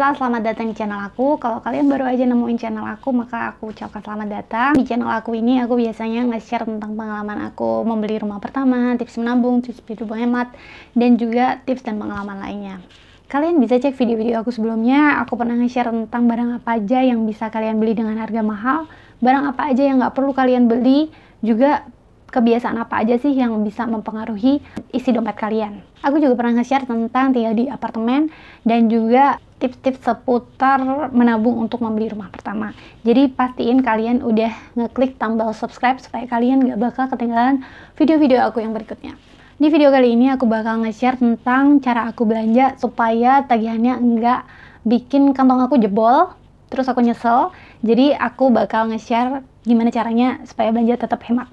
pemirsa, selamat datang di channel aku. Kalau kalian baru aja nemuin channel aku, maka aku ucapkan selamat datang. Di channel aku ini, aku biasanya nge-share tentang pengalaman aku membeli rumah pertama, tips menabung, tips hidup hemat, dan juga tips dan pengalaman lainnya. Kalian bisa cek video-video aku sebelumnya, aku pernah nge-share tentang barang apa aja yang bisa kalian beli dengan harga mahal, barang apa aja yang nggak perlu kalian beli, juga kebiasaan apa aja sih yang bisa mempengaruhi isi dompet kalian. Aku juga pernah nge-share tentang tinggal di apartemen dan juga tips-tips seputar menabung untuk membeli rumah pertama. Jadi pastiin kalian udah ngeklik tombol subscribe supaya kalian gak bakal ketinggalan video-video aku yang berikutnya. Di video kali ini aku bakal nge-share tentang cara aku belanja supaya tagihannya enggak bikin kantong aku jebol, terus aku nyesel. Jadi aku bakal nge-share gimana caranya supaya belanja tetap hemat.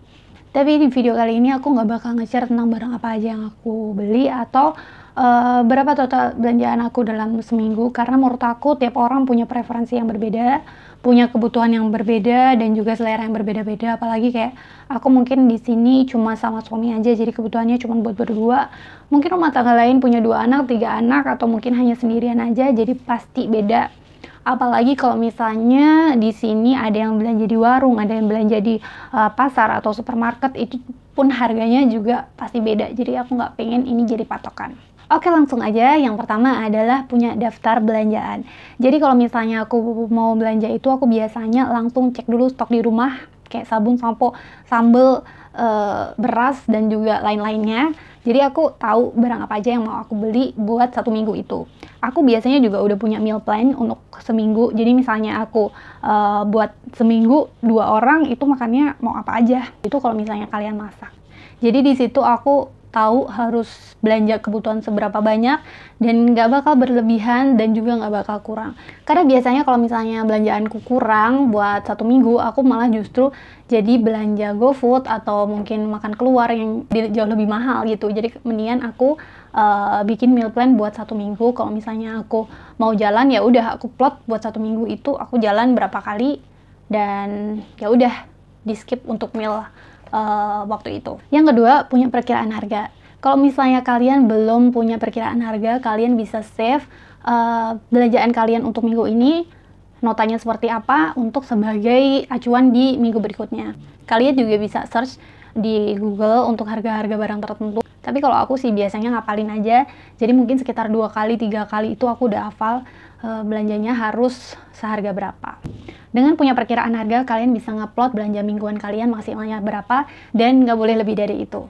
Tapi di video kali ini aku nggak bakal nge-share tentang barang apa aja yang aku beli atau berapa total belanjaan aku dalam seminggu, karena menurut aku tiap orang punya preferensi yang berbeda, punya kebutuhan yang berbeda, dan juga selera yang berbeda-beda. Apalagi kayak aku mungkin di sini cuma sama suami aja, jadi kebutuhannya cuma buat berdua. Mungkin rumah tangga lain punya 2 anak, 3 anak, atau mungkin hanya sendirian aja, jadi pasti beda. Apalagi kalau misalnya di sini ada yang belanja di warung, ada yang belanja di pasar atau supermarket, itu pun harganya juga pasti beda. Jadi aku nggak pengen ini jadi patokan. Oke, langsung aja. Yang pertama adalah punya daftar belanjaan. Jadi kalau misalnya aku mau belanja itu, aku biasanya langsung cek dulu stok di rumah, kayak sabun, sampo, sambal, beras, dan juga lain-lainnya. Jadi aku tahu barang apa aja yang mau aku beli buat 1 minggu itu. Aku biasanya juga udah punya meal plan untuk seminggu. Jadi misalnya aku buat seminggu 2 orang itu makannya mau apa aja. Itu kalau misalnya kalian masak. Jadi di situ aku tahu harus belanja kebutuhan seberapa banyak dan nggak bakal berlebihan dan juga nggak bakal kurang. Karena biasanya kalau misalnya belanjaanku kurang buat 1 minggu, aku malah justru jadi belanja GoFood atau mungkin makan keluar yang jauh lebih mahal gitu. Jadi mendingan aku bikin meal plan buat 1 minggu. Kalau misalnya aku mau jalan, ya udah aku plot buat 1 minggu itu aku jalan berapa kali, dan ya udah di skip untuk meal waktu itu. Yang kedua, punya perkiraan harga. Kalau misalnya kalian belum punya perkiraan harga, kalian bisa save belanjaan kalian untuk minggu ini, notanya seperti apa untuk sebagai acuan di minggu berikutnya. Kalian juga bisa search di Google untuk harga-harga barang tertentu. Tapi kalau aku sih biasanya ngapalin aja. Jadi mungkin sekitar 2 kali, 3 kali itu aku udah hafal belanjanya harus seharga berapa. Dengan punya perkiraan harga, kalian bisa ngeplot belanja mingguan kalian maksimalnya berapa, dan nggak boleh lebih dari itu.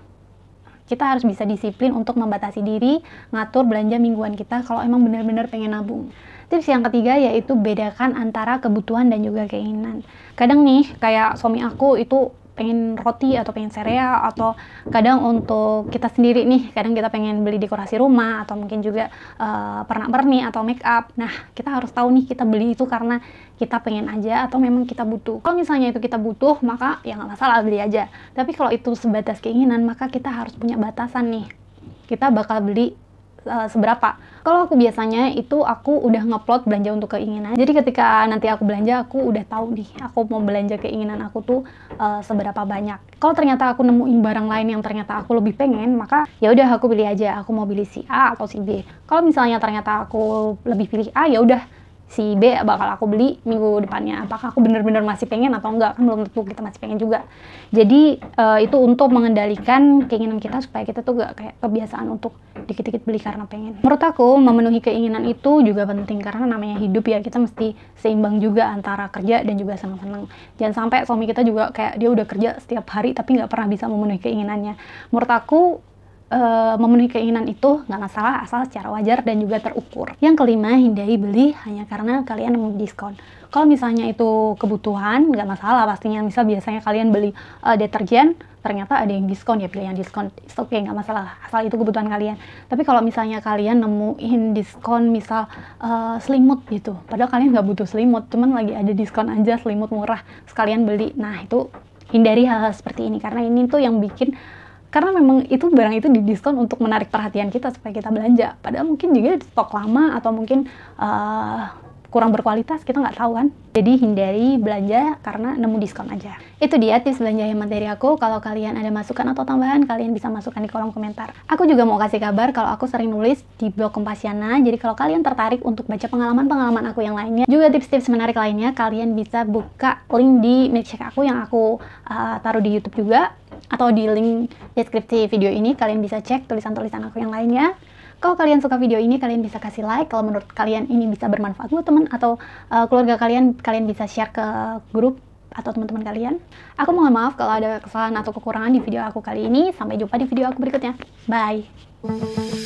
Kita harus bisa disiplin untuk membatasi diri, ngatur belanja mingguan kita kalau emang benar-benar pengen nabung. Tips yang ketiga yaitu bedakan antara kebutuhan dan juga keinginan. Kadang nih, kayak suami aku itu pengen roti atau pengen sereal, atau kadang untuk kita sendiri nih, kadang kita pengen beli dekorasi rumah atau mungkin juga pernak-pernik atau make up. Nah, kita harus tahu nih kita beli itu karena kita pengen aja atau memang kita butuh. Kalau misalnya itu kita butuh, maka ya nggak masalah, beli aja. Tapi kalau itu sebatas keinginan, maka kita harus punya batasan nih. Kita bakal beli seberapa. Kalau aku biasanya itu aku udah ngeplot belanja untuk keinginan. Jadi ketika nanti aku belanja, aku udah tahu nih aku mau belanja keinginan aku tuh seberapa banyak. Kalau ternyata aku nemuin barang lain yang ternyata aku lebih pengen, maka ya udah aku pilih aja. Aku mau pilih si A atau si B. Kalau misalnya ternyata aku lebih pilih A, ya udah si B bakal aku beli minggu depannya. Apakah aku bener-bener masih pengen atau enggak, kan belum tentu kita masih pengen juga. Jadi itu untuk mengendalikan keinginan kita supaya kita tuh gak kayak kebiasaan untuk dikit-dikit beli karena pengen. Menurut aku memenuhi keinginan itu juga penting, karena namanya hidup ya, kita mesti seimbang juga antara kerja dan juga senang-senang. Jangan sampai suami kita juga kayak dia udah kerja setiap hari tapi nggak pernah bisa memenuhi keinginannya. Menurut aku memenuhi keinginan itu nggak masalah asal secara wajar dan juga terukur. Yang kelima, hindari beli hanya karena kalian nemu diskon. Kalau misalnya itu kebutuhan, nggak masalah pastinya. Misal biasanya kalian beli deterjen, ternyata ada yang diskon, ya pilih yang diskon. Oke, nggak masalah asal itu kebutuhan kalian. Tapi kalau misalnya kalian nemuin diskon, misal selimut gitu, padahal kalian nggak butuh selimut, cuman lagi ada diskon aja selimut murah, sekalian beli. Nah, itu hindari hal-hal seperti ini, karena ini tuh yang bikin, karena memang itu barang itu didiskon untuk menarik perhatian kita supaya kita belanja. Padahal mungkin juga stok lama atau mungkin kurang berkualitas, kita nggak tahu kan. Jadi hindari belanja karena nemu diskon aja. Itu dia tips belanja hemat dari aku. Kalau kalian ada masukan atau tambahan, kalian bisa masukkan di kolom komentar. Aku juga mau kasih kabar kalau aku sering nulis di blog Kompasiana. Jadi kalau kalian tertarik untuk baca pengalaman-pengalaman aku yang lainnya, juga tips-tips menarik lainnya, kalian bisa buka link di milkshake aku yang aku taruh di YouTube juga, atau di link deskripsi video ini. Kalian bisa cek tulisan-tulisan aku yang lainnya. Kalau kalian suka video ini, kalian bisa kasih like. Kalau menurut kalian ini bisa bermanfaat buat teman atau keluarga kalian, kalian bisa share ke grup atau teman-teman kalian. Aku mohon maaf kalau ada kesalahan atau kekurangan di video aku kali ini. Sampai jumpa di video aku berikutnya. Bye!